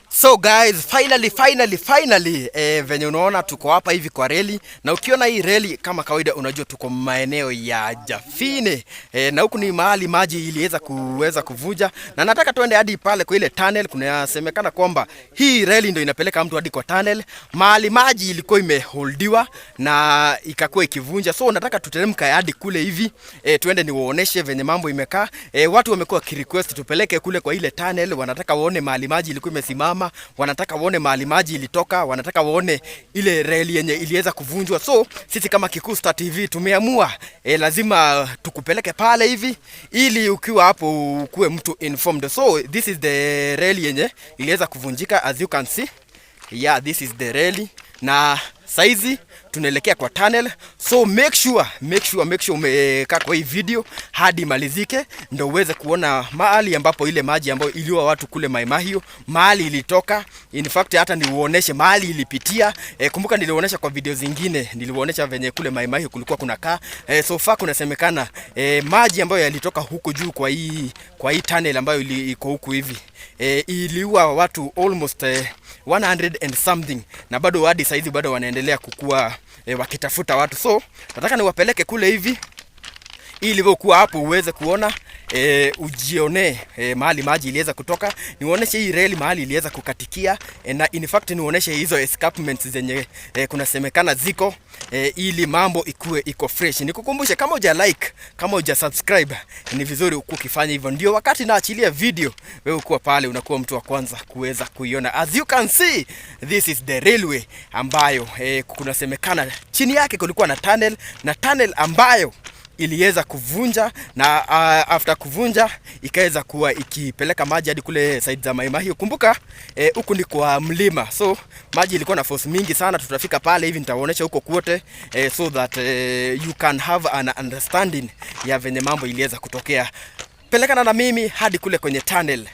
So guys, finally venye unaona tuko hapa hivi kwa reli, na ukiona hii reli kama kawaida unajua tuko maeneo ya Jafine na huku ni mahali maji iliweza kuvuja, na nataka tuende hadi pale kwa ile tunnel. Kunasemekana kwamba hii reli ndio inapeleka mtu hadi kwa tunnel mahali maji ilikuwa imeholdiwa na ikakuwa ikivunja. So nataka tuteremka hadi kule hivi tuende niwaoneshe venye mambo imekaa. Watu wamekuwa kirequest tupeleke kule kwa ile tunnel, wanataka waone mahali maji ilikuwa imesimama, wanataka waone mahali maji ilitoka, wanataka waone ile reli yenye iliweza kuvunjwa. So sisi kama Kikuu Star TV tumeamua lazima tukupeleke pale hivi ili ukiwa hapo ukuwe mtu informed. So this is the reli yenye iliweza kuvunjika, as you can see. Yeah, this is the reli na saizi tunaelekea kwa tunnel. So make sure umekaa kwa hii video hadi malizike ndio uweze kuona mahali ambapo ile maji ambayo iliwa watu kule Mai Mahiu mahali ilitoka. In fact hata niuoneshe mahali ilipitia. Kumbuka niliuonesha kwa video zingine, niliuonesha venye kule Mai Mahiu kulikuwa kunakaa. So far kunasemekana maji ambayo yalitoka huko juu kwa hii tunnel ambayo iko huku hivi iliua watu almost 100 and something, na bado hadi saizi bado wanaendelea kukua wakitafuta watu. So nataka niwapeleke kule hivi ili kuwa hapo uweze kuona ujione mahali maji iliweza kutoka, niuoneshe hii reli mahali iliweza kukatikia, na in fact niuoneshe hizo escarpments zenye kunasemekana ziko ili mambo iko fresh. Nikukumbushe kama uja like, kama uja subscribe, ni vizuri ukifanya hivyo, ndio wakati naachilia video wewe ukuwa pale unakuwa mtu wa kwanza kuweza kuiona. As you can see, this is the railway ambayo kunasemekana chini yake kulikuwa na tunnel ambayo iliweza kuvunja, na after kuvunja ikaweza kuwa ikipeleka maji hadi kule side za Mai Mahiu. Kumbuka huku ni kwa mlima, so maji ilikuwa na force mingi sana. Tutafika pale hivi nitawaonesha huko kwote so that you can have an understanding ya venye mambo iliweza kutokea. Pelekana na mimi hadi kule kwenye tunnel.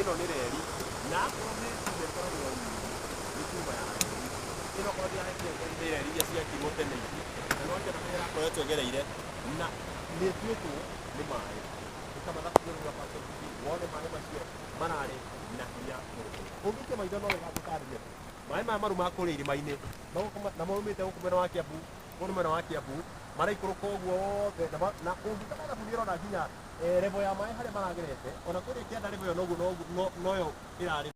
Ino ni reri na komenti kwa ni kuba ya ino kwa dia ni reri ya cia kimote ni na no nje na mera kwa yote gereire na ni tuetu ni mai kama da kugira pa wone mai macio manare na kinya unguke maitho no wega tukarire mai maru makuri irimaini na maumite hukumena wa Kiambu kunumena wa Kiambu mara ikuruka uguo wothe na ungikana na bundiro na kinya revo ya mai hare maragerete ona kuri kianda revo yo no yo irari